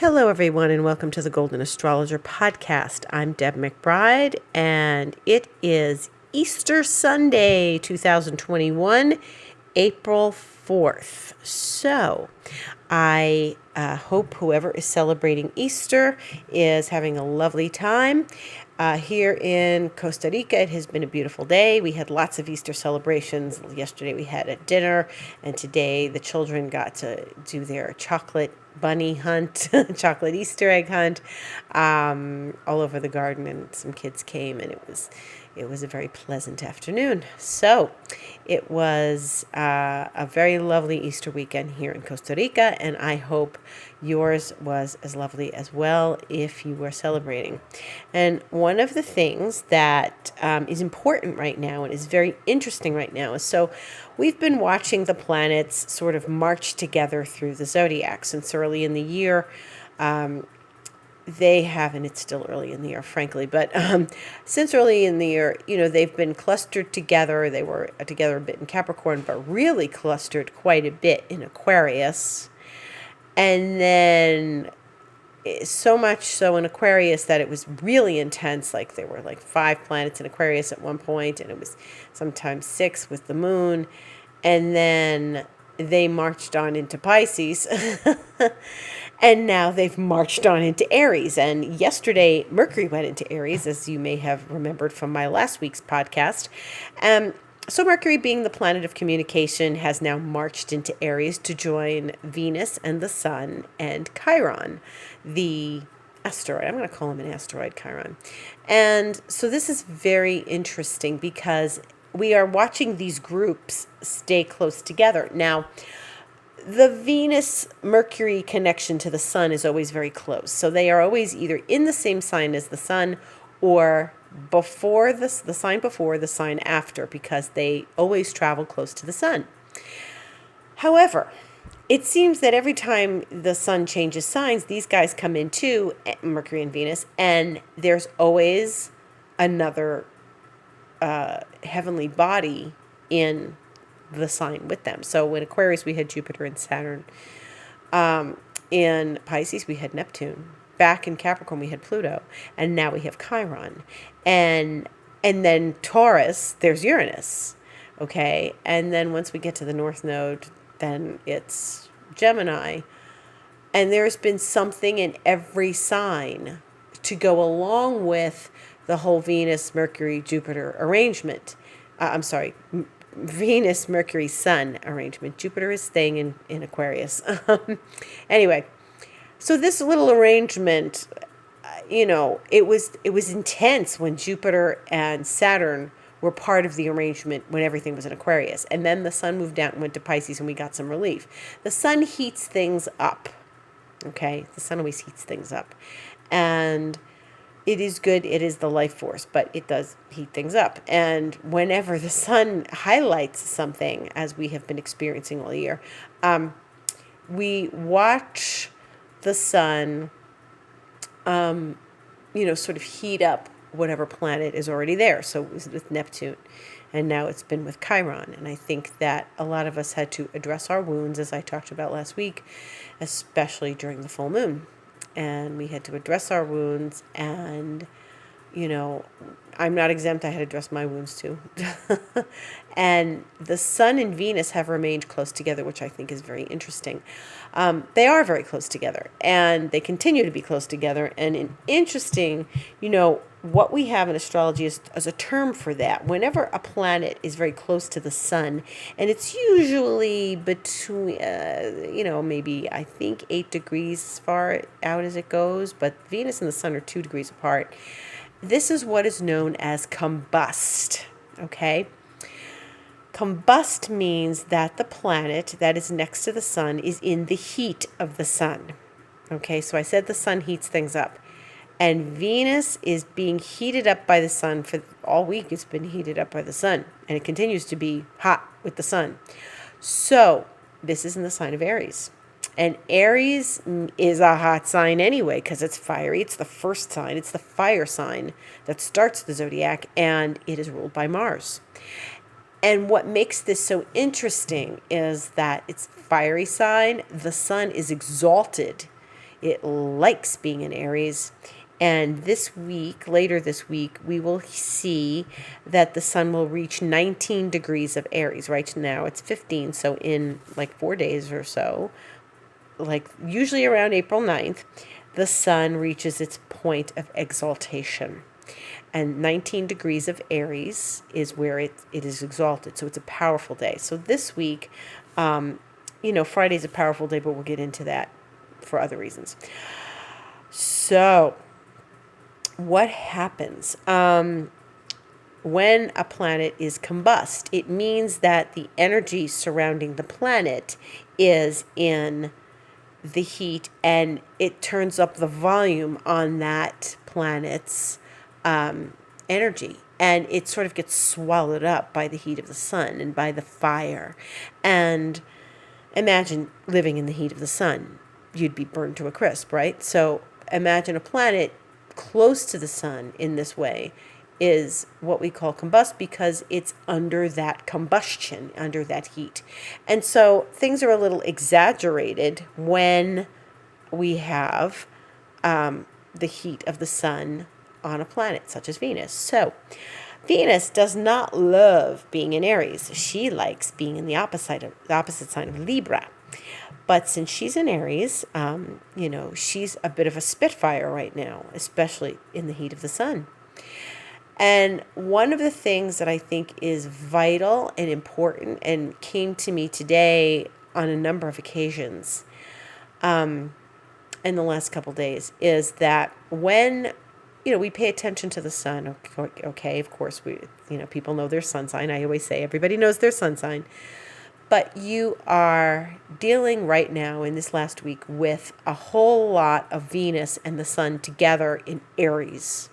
Hello, everyone, and welcome to the Golden Astrologer Podcast. I'm Deb McBride, and it is Easter Sunday, 2021, April 4th. So, I hope whoever is celebrating Easter is having a lovely time. Here in Costa Rica, it has been a beautiful day. We had lots of Easter celebrations. Yesterday we had a dinner, and today the children got to do their chocolate bunny hunt, chocolate Easter egg hunt, all over the garden, and some kids came, and it was a very pleasant afternoon. So it was a very lovely Easter weekend here in Costa Rica, and I hope yours was as lovely as well if you were celebrating. And one of the things that is important right now and is very interesting right now is we've been watching the planets sort of march together through the zodiac since early in the year. They have, and it's still early in the year, frankly, but since early in the year, they've been clustered together. They were together a bit in Capricorn, but really clustered quite a bit in Aquarius. And then so much so in Aquarius that it was really intense. Like there were like 5 planets in Aquarius at one point, and it was sometimes 6 with the moon. And then they marched on into Pisces. And now they've marched on into Aries. And yesterday, Mercury went into Aries, as you may have remembered from my last week's podcast. So Mercury, being the planet of communication, has now marched into Aries to join Venus and the Sun and Chiron, the asteroid. I'm going to call him an asteroid, Chiron. And so this is very interesting because we are watching these groups stay close together. Now, the Venus-Mercury connection to the Sun is always very close. So they are always either in the same sign as the Sun or before the sign before, the sign after, because they always travel close to the Sun. However, it seems that every time the Sun changes signs, these guys come in too, Mercury and Venus, and there's always another heavenly body in the sign with them. So in Aquarius, we had Jupiter and Saturn. In Pisces, we had Neptune. Back in Capricorn, we had Pluto. And now we have Chiron. And then Taurus, there's Uranus. Okay? And then once we get to the North Node, then it's Gemini. And there's been something in every sign to go along with the whole Venus, Mercury, Jupiter arrangement. Venus, Mercury, Sun arrangement. Jupiter is staying in Aquarius. Anyway, so this little arrangement, it was intense when Jupiter and Saturn were part of the arrangement when everything was in Aquarius. And then the Sun moved out and went to Pisces, and we got some relief. The Sun heats things up. Okay? The Sun always heats things up. And it is good. It is the life force, but it does heat things up. And whenever the Sun highlights something, as we have been experiencing all year, we watch the Sun, sort of heat up whatever planet is already there. So it was with Neptune, and now it's been with Chiron. And I think that a lot of us had to address our wounds, as I talked about last week, especially during the full moon. And we had to address our wounds, and, I'm not exempt. I had to address my wounds too. And the Sun and Venus have remained close together, which I think is very interesting. They are very close together, and they continue to be close together. And interesting, what we have in astrology is a term for that. Whenever a planet is very close to the Sun, and it's usually between, maybe I think 8 degrees as far out as it goes, but Venus and the Sun are 2 degrees apart. This is what is known as combust, okay? Combust means that the planet that is next to the Sun is in the heat of the Sun, okay? So I said the Sun heats things up. And Venus is being heated up by the Sun for all week. It's been heated up by the Sun, and it continues to be hot with the Sun. So this is in the sign of Aries. And Aries is a hot sign anyway because it's fiery. It's the first sign. It's the fire sign that starts the zodiac, and it is ruled by Mars. And what makes this so interesting is that it's fiery sign. The Sun is exalted It likes being in Aries. And this week, later this week, we will see that the sun will reach 19 degrees of Aries. Right now it's 15, so in like 4 days or so, like usually around April 9th, the sun reaches its point of exaltation. And 19 degrees of Aries is where it is exalted. So it's a powerful day. So this week, Friday's a powerful day, but we'll get into that for other reasons. So what happens when a planet is combust? It means that the energy surrounding the planet is in the heat, and it turns up the volume on that planet's energy, and it sort of gets swallowed up by the heat of the sun and by the fire. And imagine living in the heat of the sun. You'd be burned to a crisp, right? So imagine a planet close to the sun in this way is what we call combust, because it's under that combustion, under that heat. And so things are a little exaggerated when we have the heat of the sun on a planet such as Venus. So Venus does not love being in Aries. She likes being in the opposite sign of Libra. But since she's in Aries, she's a bit of a spitfire right now, especially in the heat of the sun. And one of the things that I think is vital and important and came to me today on a number of occasions in the last couple of days is that when we pay attention to the sun, okay, of course, people know their sun sign. I always say everybody knows their sun sign. But you are dealing right now in this last week with a whole lot of Venus and the sun together in Aries.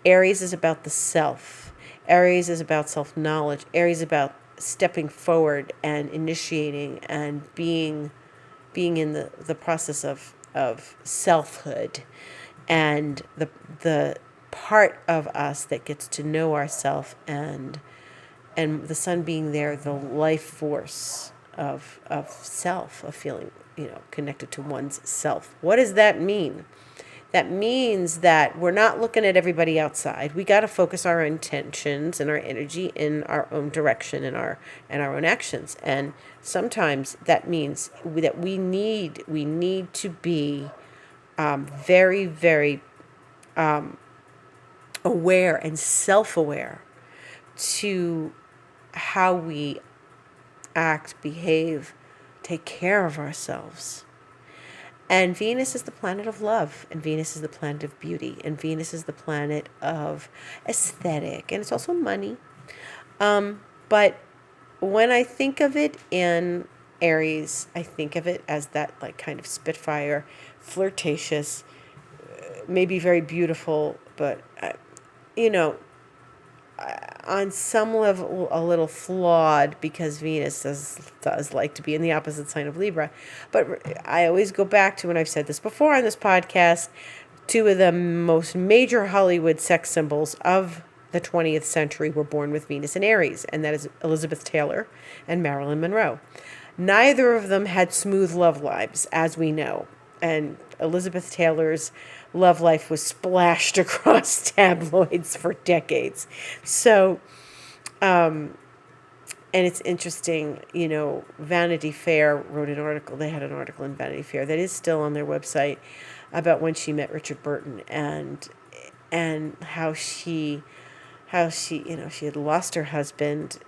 Aries is about the self. Aries is about self-knowledge. Aries is about stepping forward and initiating and being in the process of selfhood, and the part of us that gets to know ourself, and the sun being there, the life force of self, of feeling, connected to one's self. What does that mean? That means that we're not looking at everybody outside. We got to focus our intentions and our energy in our own direction and our own actions. And sometimes that means that we need to be very, very aware and self-aware to how we act, behave, take care of ourselves. And Venus is the planet of love, and Venus is the planet of beauty, and Venus is the planet of aesthetic, and it's also money. But when I think of it in Aries, I think of it as that like kind of spitfire, flirtatious, maybe very beautiful, but on some level a little flawed, because Venus does like to be in the opposite sign of Libra. But I always go back to, and I've said this before on this podcast, two of the most major Hollywood sex symbols of the 20th century were born with Venus in Aries, and that is Elizabeth Taylor and Marilyn Monroe. Neither of them had smooth love lives, as we know, and Elizabeth Taylor's love life was splashed across tabloids for decades. So, and it's interesting, Vanity Fair wrote an article. They had an article in Vanity Fair that is still on their website about when she met Richard Burton, and how she she had lost her husband,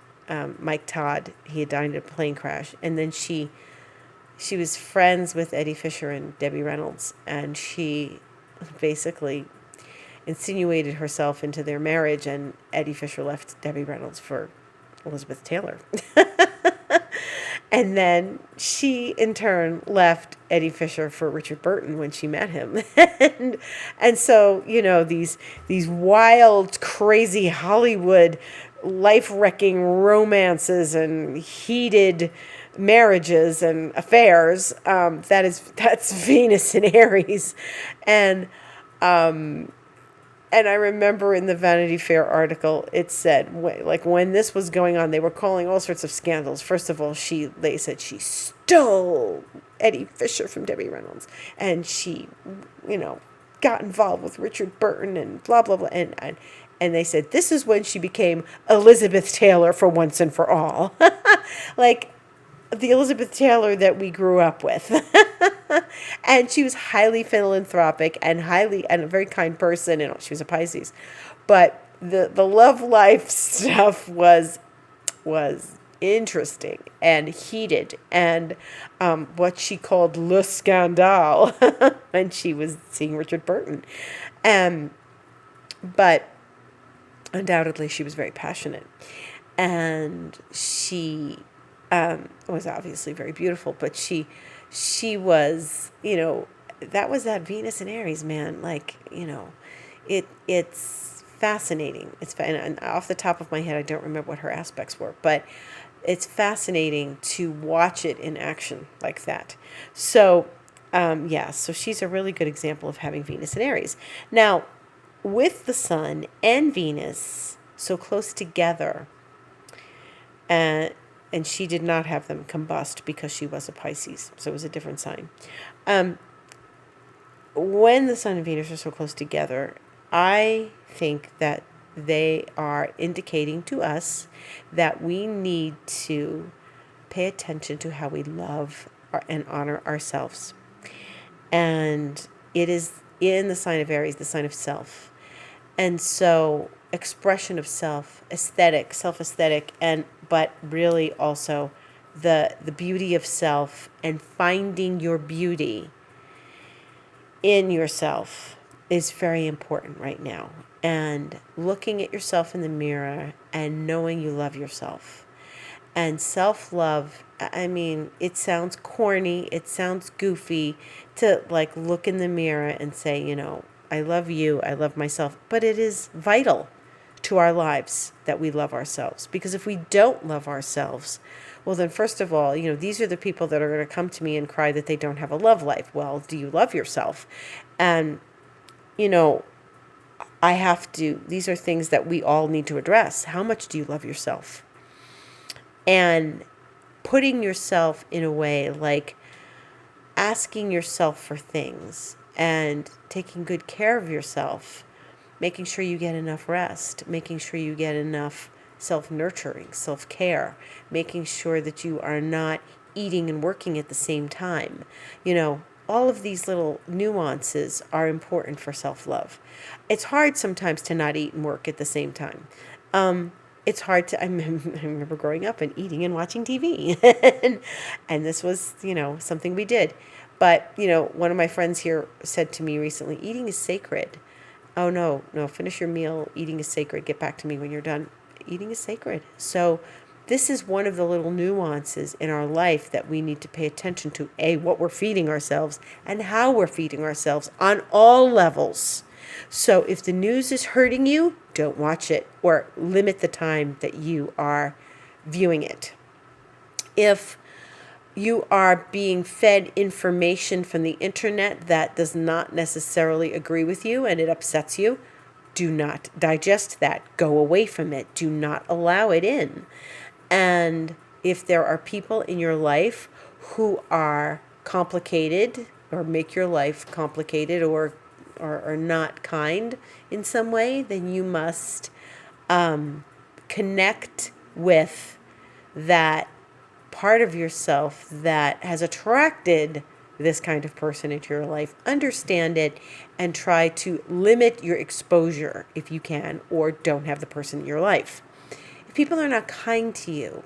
Mike Todd. He had died in a plane crash, and then she was friends with Eddie Fisher and Debbie Reynolds, and she basically insinuated herself into their marriage, and Eddie Fisher left Debbie Reynolds for Elizabeth Taylor. And then she, in turn, left Eddie Fisher for Richard Burton when she met him. and so, these wild, crazy Hollywood, life-wrecking romances and heated marriages and affairs, that's Venus in Aries. And And I remember in the Vanity Fair article, it said, like when this was going on, they were calling all sorts of scandals. First of all, they said she stole Eddie Fisher from Debbie Reynolds, and she, you know, got involved with Richard Burton and blah blah blah, and they said this is when she became Elizabeth Taylor for once and for all, like the Elizabeth Taylor that we grew up with. And she was highly philanthropic and a very kind person, and she was a Pisces. But the love life stuff was interesting and heated, and what she called le scandale when she was seeing Richard Burton. But undoubtedly she was very passionate, and she was obviously very beautiful, but she was, that was that Venus and Aries, man. Like, it's fascinating. And off the top of my head, I don't remember what her aspects were, but it's fascinating to watch it in action like that. So, so she's a really good example of having Venus and Aries. Now, with the Sun and Venus so close together, and she did not have them combust because she was a Pisces, so it was a different sign. When the Sun and Venus are so close together, I think that they are indicating to us that we need to pay attention to how we love and honor ourselves. And it is in the sign of Aries, the sign of self. And so expression of self, self-aesthetic, but really also the beauty of self, and finding your beauty in yourself is very important right now. And looking at yourself in the mirror and knowing you love yourself. And self-love, I mean, it sounds corny, it sounds goofy to like look in the mirror and say, I love you, I love myself, but it is vital to our lives that we love ourselves. Because if we don't love ourselves, well, then first of all, these are the people that are going to come to me and cry that they don't have a love life. Well, do you love yourself? And, these are things that we all need to address. How much do you love yourself? And putting yourself in a way like asking yourself for things and taking good care of yourself, making sure you get enough rest, making sure you get enough self-nurturing, self-care, making sure that you are not eating and working at the same time. All of these little nuances are important for self-love. It's hard sometimes to not eat and work at the same time. It's hard to, I remember growing up and eating and watching TV. and this was, something we did. But, one of my friends here said to me recently, eating is sacred. Oh, no, finish your meal. Eating is sacred. Get back to me when you're done. Eating is sacred. So this is one of the little nuances in our life that we need to pay attention to. What we're feeding ourselves and how we're feeding ourselves on all levels. So if the news is hurting you, don't watch it, or limit the time that you are viewing it. If you are being fed information from the internet that does not necessarily agree with you and it upsets you, do not digest that. Go away from it. Do not allow it in. And if there are people in your life who are complicated or make your life complicated or not kind in some way, then you must connect with that part of yourself that has attracted this kind of person into your life. Understand it and try to limit your exposure if you can, or don't have the person in your life. If people are not kind to you,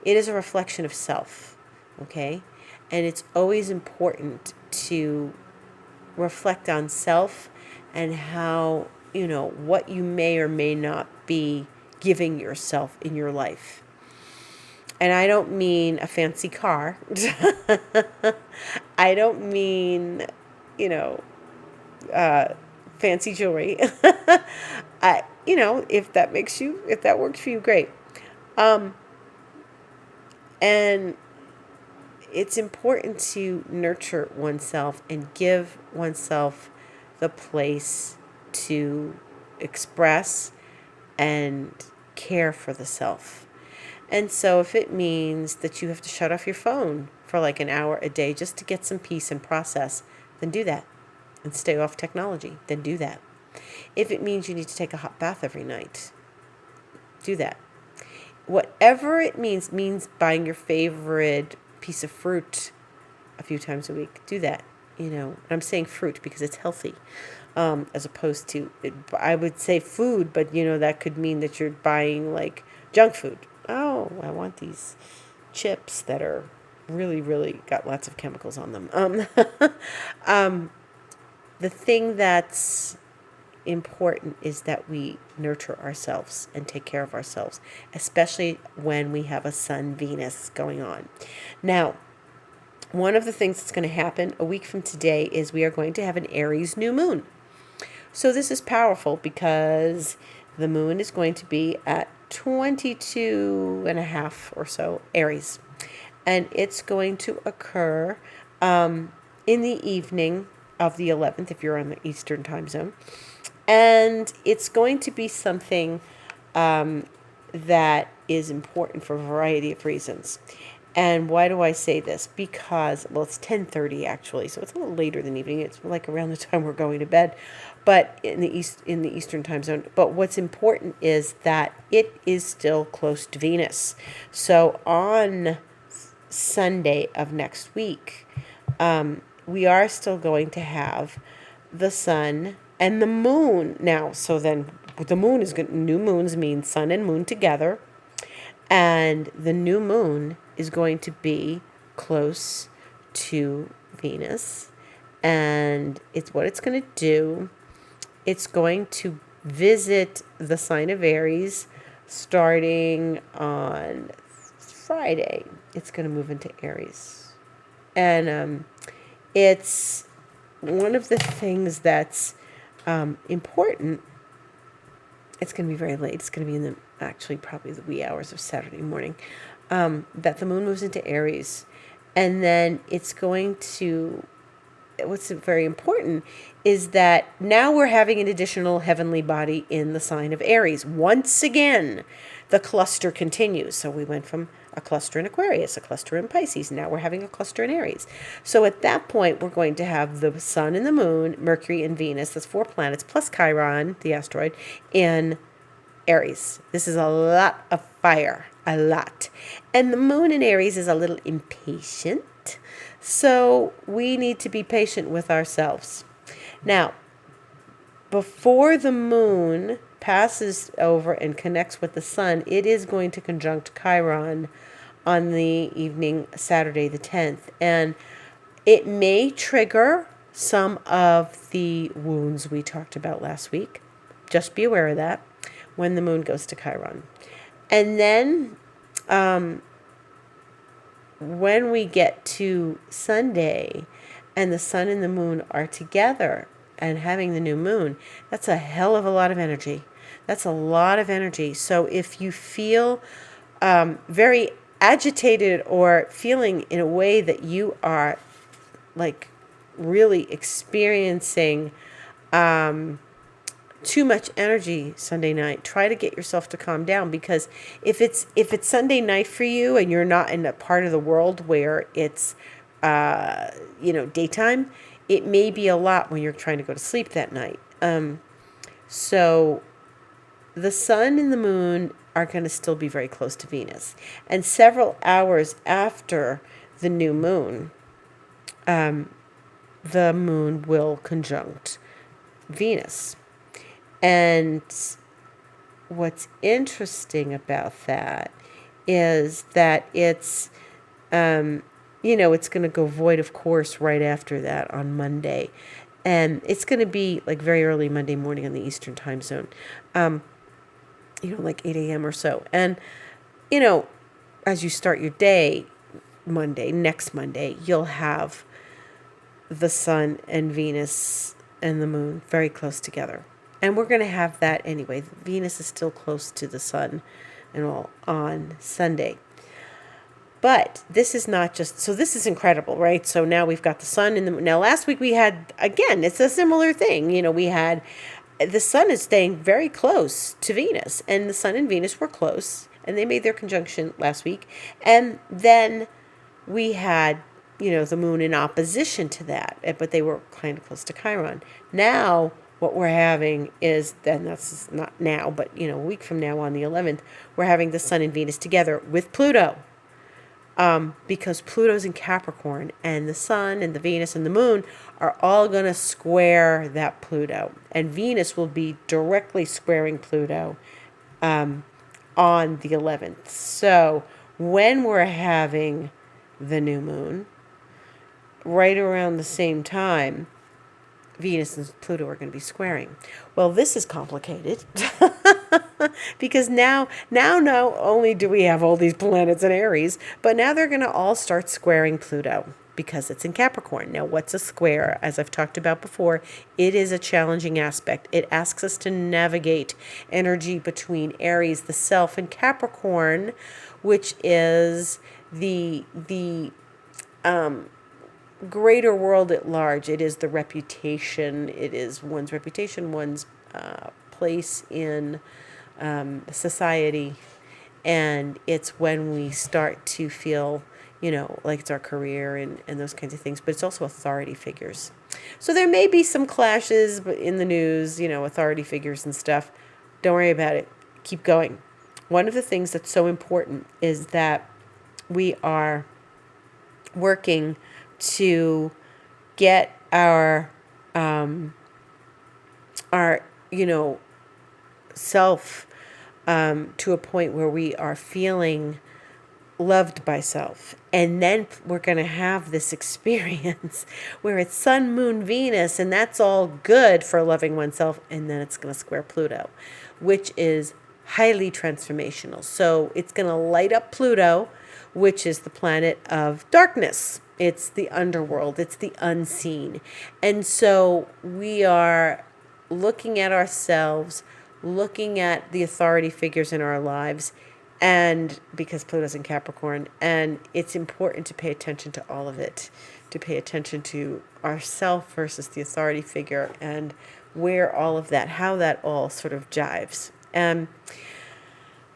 it is a reflection of self, okay? And it's always important to reflect on self and how, what you may or may not be giving yourself in your life. And I don't mean a fancy car. I don't mean, fancy jewelry. If that works for you, great. And it's important to nurture oneself and give oneself the place to express and care for the self. And so if it means that you have to shut off your phone for like an hour a day just to get some peace and process, then do that. And stay off technology, then do that. If it means you need to take a hot bath every night, do that. Whatever it means buying your favorite piece of fruit a few times a week, do that. I'm saying fruit because it's healthy, as opposed to, I would say food, but that could mean that you're buying like junk food. Oh, I want these chips that are really, really got lots of chemicals on them. The thing that's important is that we nurture ourselves and take care of ourselves, especially when we have a Sun Venus going on. Now, one of the things that's going to happen a week from today is we are going to have an Aries new moon. So this is powerful because the moon is going to be at 22 and a half or so Aries. And it's going to occur in the evening of the 11th, if you're on the Eastern time zone. And it's going to be something that is important for a variety of reasons. And why do I say this? Because, it's 10:30 actually, so it's a little later than evening. It's like around the time we're going to bed, but in the Eastern time zone. But what's important is that it is still close to Venus. So on Sunday of next week, we are still going to have the sun and the moon. Now, so then the moon is good. New moons mean sun and moon together. And the new moon is going to be close to Venus. And what it's going to do, it's going to visit the sign of Aries starting on Friday. It's going to move into Aries. And it's one of the things that's important. It's going to be very late. It's going to be probably the wee hours of Saturday morning, that the moon moves into Aries. And then it's going to, what's very important is that now we're having an additional heavenly body in the sign of Aries. Once again, the cluster continues. So we went from a cluster in Aquarius, a cluster in Pisces. Now we're having a cluster in Aries. So at that point, we're going to have the sun and the moon, Mercury and Venus, that's 4 planets, plus Chiron, the asteroid, in Aries. This is a lot of fire, a lot. And the moon in Aries is a little impatient. So we need to be patient with ourselves. Now, before the moon passes over and connects with the sun, it is going to conjunct Chiron on the evening, Saturday the 10th. And it may trigger some of the wounds we talked about last week. Just be aware of that when the moon goes to Chiron. And then when we get to Sunday and the sun and the moon are together and having the new moon, that's a hell of a lot of energy. That's a lot of energy. So if you feel very agitated or feeling in a way that you are like really experiencing too much energy Sunday night, try to get yourself to calm down, because if it's Sunday night for you and you're not in a part of the world where it's daytime, it may be a lot when you're trying to go to sleep that night. So the sun and the moon are going to still be very close to Venus, and several hours after the new moon, the moon will conjunct Venus. And what's interesting about that is that it's, it's going to go void of course right after that on Monday. And it's going to be like very early Monday morning on the Eastern time zone, like 8 a.m. or so. And, as you start your day, next Monday, you'll have the sun and Venus and the moon very close together. And we're going to have that anyway. Venus is still close to the sun and all on Sunday. But this is not just, so this is incredible, right? So now we've got the sun and now last week we had, again, it's a similar thing. We had the sun is staying very close to Venus, and the sun and Venus were close, and they made their conjunction last week. And then we had, the moon in opposition to that, but they were kind of close to Chiron. Now, what we're having is, then that's not now, but, a week from now on the 11th, we're having the sun and Venus together with Pluto. Because Pluto's in Capricorn, and the sun and the Venus and the moon are all going to square that Pluto. And Venus will be directly squaring Pluto on the 11th. So when we're having the new moon, right around the same time, Venus and Pluto are going to be squaring. Well, this is complicated because now not only do we have all these planets in Aries, but now they're going to all start squaring Pluto because it's in Capricorn. Now, what's a square? As I've talked about before, it is a challenging aspect. It asks us to navigate energy between Aries, the self, and Capricorn, which is the greater world at large. It is the reputation. It is one's reputation, one's place in society. And it's when we start to feel, like it's our career and those kinds of things. But it's also authority figures. So there may be some clashes in the news, authority figures and stuff. Don't worry about it. Keep going. One of the things that's so important is that we are working to get our self to a point where we are feeling loved by self. And then we're going to have this experience where it's Sun, Moon, Venus, and that's all good for loving oneself. And then it's going to square Pluto, which is highly transformational. So it's going to light up Pluto, which is the planet of darkness. It's the underworld. It's the unseen. And so we are looking at ourselves, looking at the authority figures in our lives, and because Pluto's in Capricorn, and it's important to pay attention to all of it, to pay attention to ourself versus the authority figure, and where all of that, how that all sort of jives.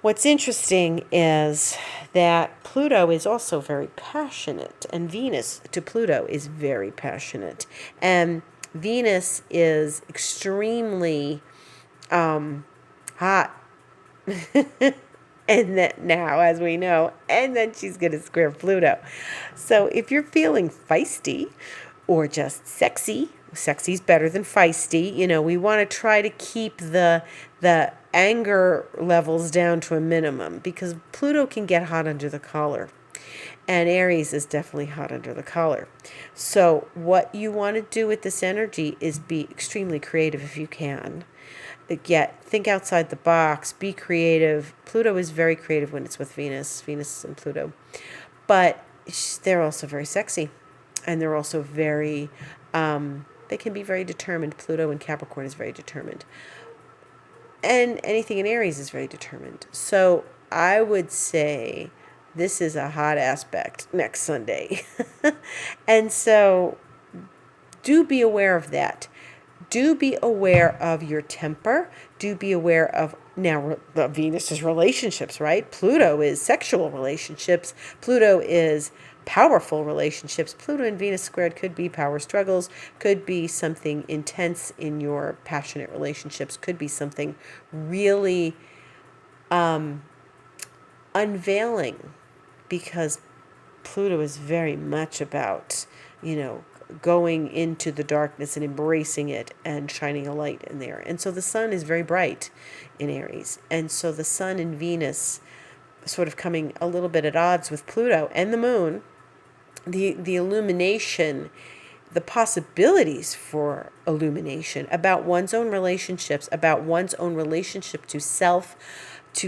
What's interesting is that Pluto is also very passionate, and Venus to Pluto is very passionate. And Venus is extremely hot. And that now, as we know, and then she's going to square Pluto. So if you're feeling feisty or just sexy, sexy's better than feisty. We want to try to keep the anger levels down to a minimum because Pluto can get hot under the collar. And Aries is definitely hot under the collar. So what you want to do with this energy is be extremely creative if you can. Think outside the box, be creative. Pluto is very creative when it's with Venus and Pluto. But they're also very sexy. And they're also very, they can be very determined. Pluto in Capricorn is very determined. And anything in Aries is very determined. So I would say this is a hot aspect next Sunday. And so do be aware of that. Do be aware of your temper. Do be aware of, now, Venus's relationships, right? Pluto is sexual relationships. Pluto is powerful relationships. Pluto and Venus squared could be power struggles, could be something intense in your passionate relationships, could be something really unveiling, because Pluto is very much about, going into the darkness and embracing it and shining a light in there. And so the sun is very bright in Aries. And so the sun and Venus sort of coming a little bit at odds with Pluto and the moon, the illumination, the possibilities for illumination about one's own relationships, about one's own relationship to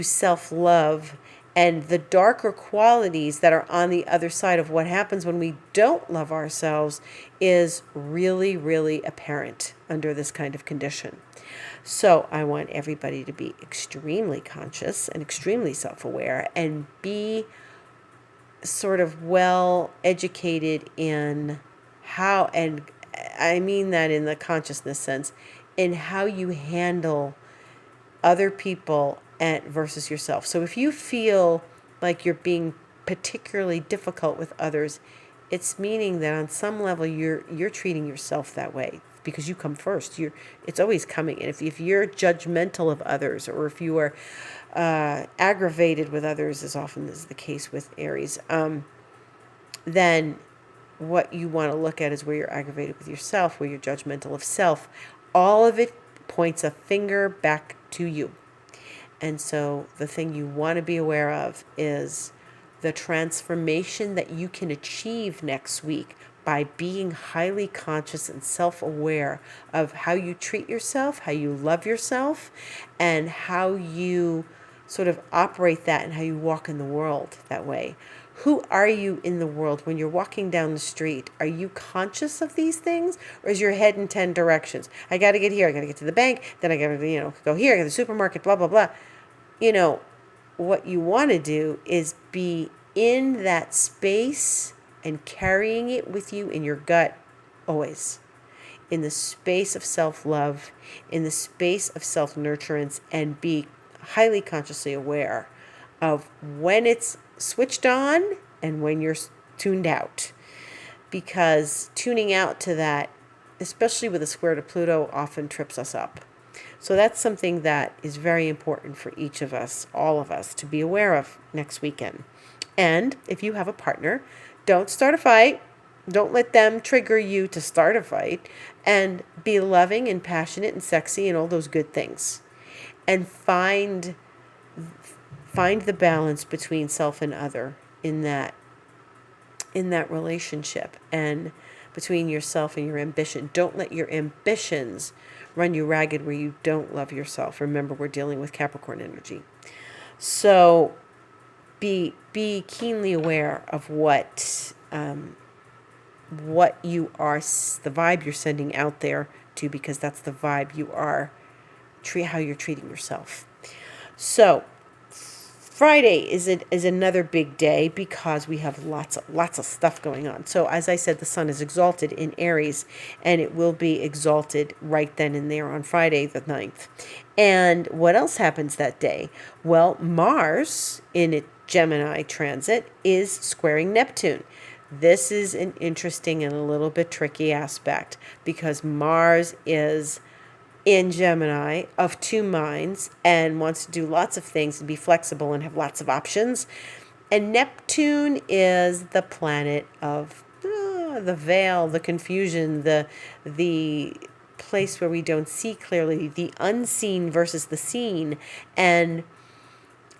self-love, and the darker qualities that are on the other side of what happens when we don't love ourselves is really, really apparent under this kind of condition. So I want everybody to be extremely conscious and extremely self-aware and be sort of well educated in how, and I mean that in the consciousness sense, in how you handle other people and versus yourself. So if you feel like you're being particularly difficult with others, it's meaning that on some level you're treating yourself that way because you come first. It's always coming. And if you're judgmental of others, or if you are aggravated with others, as often is the case with Aries, then what you want to look at is where you're aggravated with yourself, where you're judgmental of self. All of it points a finger back to you. And so the thing you want to be aware of is the transformation that you can achieve next week by being highly conscious and self-aware of how you treat yourself, how you love yourself, and how you sort of operate that and how you walk in the world that way. Who are you in the world when you're walking down the street? Are you conscious of these things, or is your head in 10 directions? I got to get here. I got to get to the bank. Then I got to, go here. I got to the supermarket, blah, blah, blah. What you want to do is be in that space and carrying it with you in your gut always. In the space of self-love, in the space of self-nurturance, and be highly consciously aware of when it's switched on and when you're tuned out. Because tuning out to that, especially with a square to Pluto, often trips us up. So that's something that is very important for each of us, all of us, to be aware of next weekend. And if you have a partner, don't start a fight. Don't let them trigger you to start a fight. And be loving and passionate and sexy and all those good things. And find the balance between self and other in that relationship, and between yourself and your ambition. Don't let your ambitions run you ragged where you don't love yourself. Remember, we're dealing with Capricorn energy. So be keenly aware of what you are, the vibe you're sending out there to, because that's the vibe you are, how you're treating yourself. So Friday is another big day because we have lots of stuff going on. So as I said, the sun is exalted in Aries, and it will be exalted right then and there on Friday the 9th. And what else happens that day? Well, Mars in its Gemini transit is squaring Neptune. This is an interesting and a little bit tricky aspect because Mars is in Gemini of two minds and wants to do lots of things and be flexible and have lots of options. And Neptune is the planet of the veil, the confusion, the place where we don't see clearly, the unseen versus the seen. And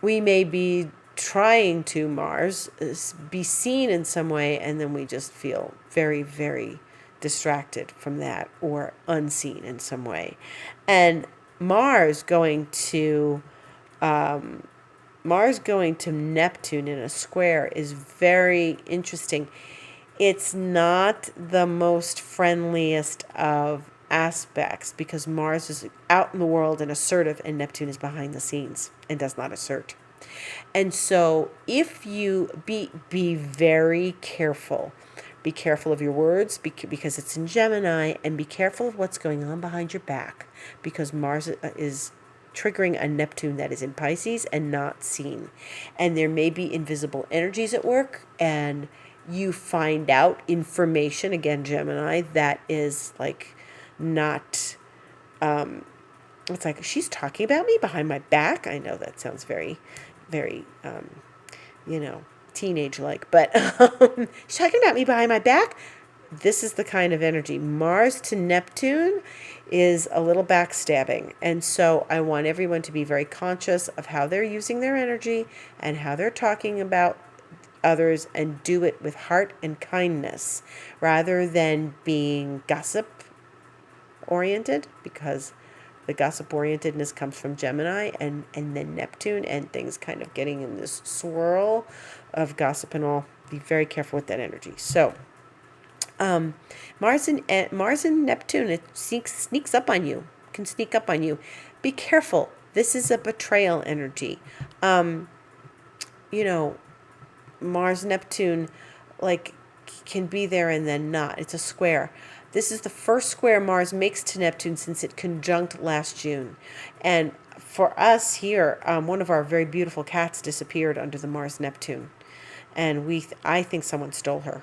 we may be trying to, Mars, be seen in some way, and then we just feel very, very distracted from that, or unseen in some way. And Mars going to Neptune in a square is very interesting. It's not the most friendliest of aspects because Mars is out in the world and assertive, and Neptune is behind the scenes and does not assert. And so if you be very careful. Be careful of your words because it's in Gemini, and be careful of what's going on behind your back because Mars is triggering a Neptune that is in Pisces and not seen. And there may be invisible energies at work, and you find out information, again, Gemini, that is like not, it's like, she's talking about me behind my back. I know that sounds very, very, teenage-like, but she's talking about me behind my back. This is the kind of energy. Mars to Neptune is a little backstabbing. And so I want everyone to be very conscious of how they're using their energy and how they're talking about others, and do it with heart and kindness rather than being gossip-oriented, because the gossip-orientedness comes from Gemini and then Neptune, and things kind of getting in this swirl of gossip and all. Be very careful with that energy. So Mars and Neptune, it sneaks up on you, can sneak up on you. Be careful. This is a betrayal energy. Mars, Neptune, like, can be there and then not. It's a square. This is the first square Mars makes to Neptune since it conjunct last June. And for us here, one of our very beautiful cats disappeared under the Mars Neptune. And I think someone stole her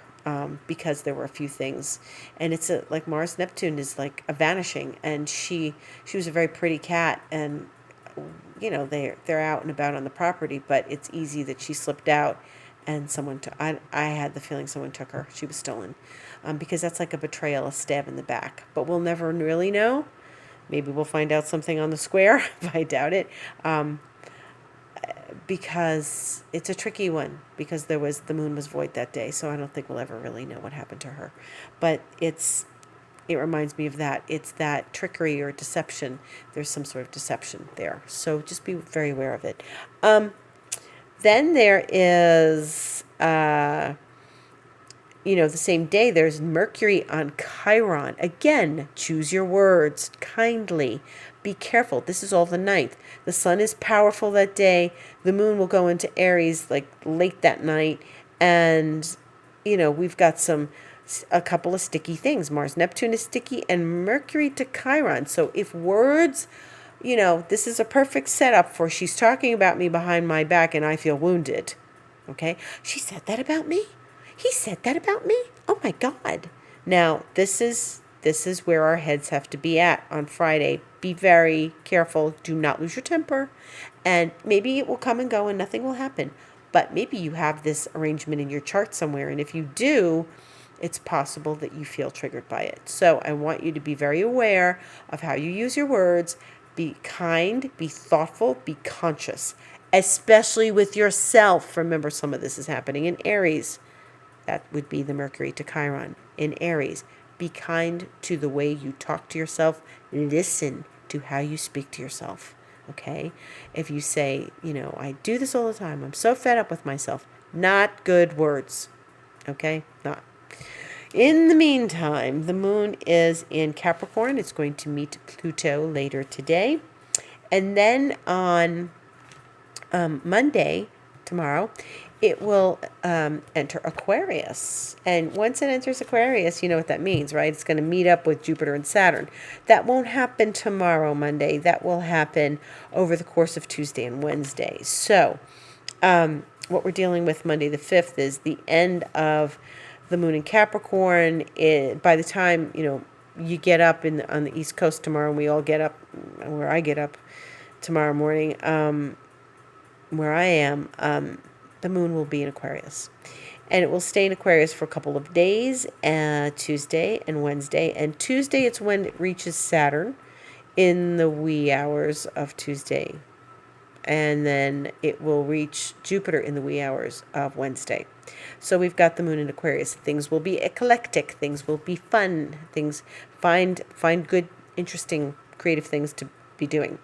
because there were a few things. And it's like Mars Neptune is like a vanishing. And she was a very pretty cat. And, they're out and about on the property, but it's easy that she slipped out and I had the feeling someone took her. She was stolen. Because that's like a betrayal, a stab in the back. But we'll never really know. Maybe we'll find out something on the square, but I doubt it. Because it's a tricky one, because the moon was void that day, so I don't think we'll ever really know what happened to her. But it reminds me of that. It's that trickery or deception. There's some sort of deception there. So just be very aware of it. Then there is, the same day, there's Mercury on Chiron. Again, choose your words kindly. Be careful. This is all the 9th. The sun is powerful that day. The moon will go into Aries like late that night. And, we've got a couple of sticky things. Mars, Neptune is sticky, and Mercury to Chiron. So if words, this is a perfect setup for she's talking about me behind my back and I feel wounded. Okay? She said that about me? He said that about me? Oh my God. Now, this is where our heads have to be at on Friday. Be very careful. Do not lose your temper. And maybe it will come and go and nothing will happen. But maybe you have this arrangement in your chart somewhere. And if you do, it's possible that you feel triggered by it. So I want you to be very aware of how you use your words. Be kind, be thoughtful, be conscious, especially with yourself. Remember, some of this is happening in Aries. That would be the Mercury to Chiron in Aries. Be kind to the way you talk to yourself. Listen to how you speak to yourself, okay? If you say, I do this all the time. I'm so fed up with myself. Not good words, okay? Not. In the meantime, the moon is in Capricorn. It's going to meet Pluto later today. And then on Monday, tomorrow, it will enter Aquarius. And once it enters Aquarius, you know what that means, right? It's going to meet up with Jupiter and Saturn. That won't happen tomorrow, Monday. That will happen over the course of Tuesday and Wednesday. So what we're dealing with Monday the 5th is the end of the moon in Capricorn. By the time, you get up on the East Coast tomorrow, and we all get up, where I get up tomorrow morning, where I am, the moon will be in Aquarius. And it will stay in Aquarius for a couple of days, Tuesday and Wednesday. And Tuesday, it's when it reaches Saturn in the wee hours of Tuesday. And then it will reach Jupiter in the wee hours of Wednesday. So we've got the moon in Aquarius. Things will be eclectic. Things will be fun. Things find good, interesting, creative things to be doing.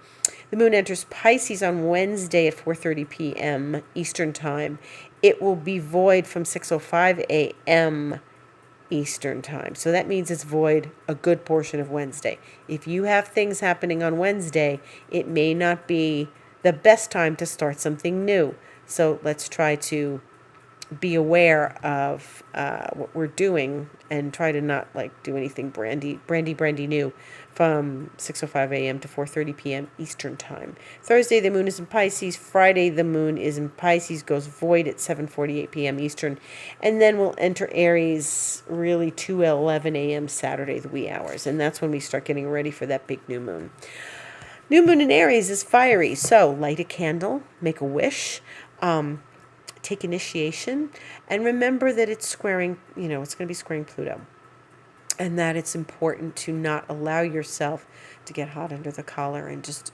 The moon enters Pisces on Wednesday at 4:30 p.m. Eastern Time. It will be void from 6:05 a.m. Eastern Time. So that means it's void a good portion of Wednesday. If you have things happening on Wednesday, it may not be the best time to start something new. So let's try to be aware of what we're doing and try to not do anything brandy new from 6:05 a.m. to 4:30 p.m. Eastern Time. Thursday, the moon is in Pisces. Friday, the moon is in Pisces, goes void at 7:48 p.m. Eastern. And then we'll enter Aries really 2:11 a.m. Saturday, the wee hours. And that's when we start getting ready for that big new moon. New moon in Aries is fiery. So light a candle, make a wish, take initiation, and remember that it's squaring, it's going to be squaring Pluto. And that it's important to not allow yourself to get hot under the collar and just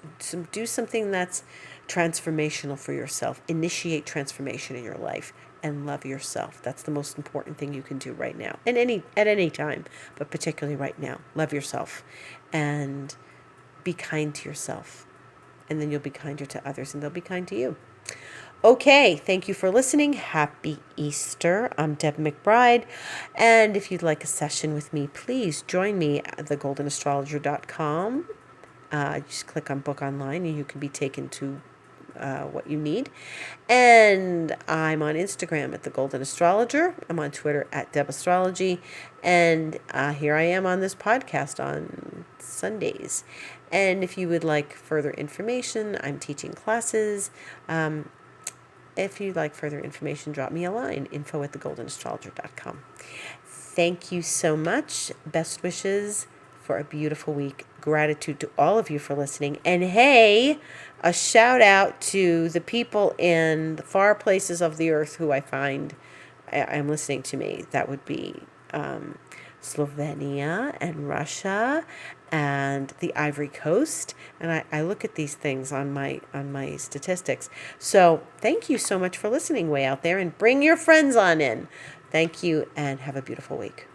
do something that's transformational for yourself. Initiate transformation in your life and love yourself. That's the most important thing you can do right now. And at any time, but particularly right now. Love yourself and be kind to yourself. And then you'll be kinder to others and they'll be kind to you. Okay, thank you for listening. Happy Easter. I'm Deb McBride. And if you'd like a session with me, please join me at thegoldenastrologer.com. Just click on book online and you can be taken to what you need. And I'm on Instagram at the Golden Astrologer. I'm on Twitter at Deb Astrology. And here I am on this podcast on Sundays. And if you would like further information, I'm teaching classes. If you'd like further information, drop me a line, info@thegoldenastrologer.com. Thank you so much. Best wishes for a beautiful week. Gratitude to all of you for listening. And hey, a shout out to the people in the far places of the earth who I find I'm listening to me. That would be Slovenia and Russia and the Ivory Coast. And I look at these things on my statistics. So thank you so much for listening way out there, and bring your friends on in. Thank you, and have a beautiful week.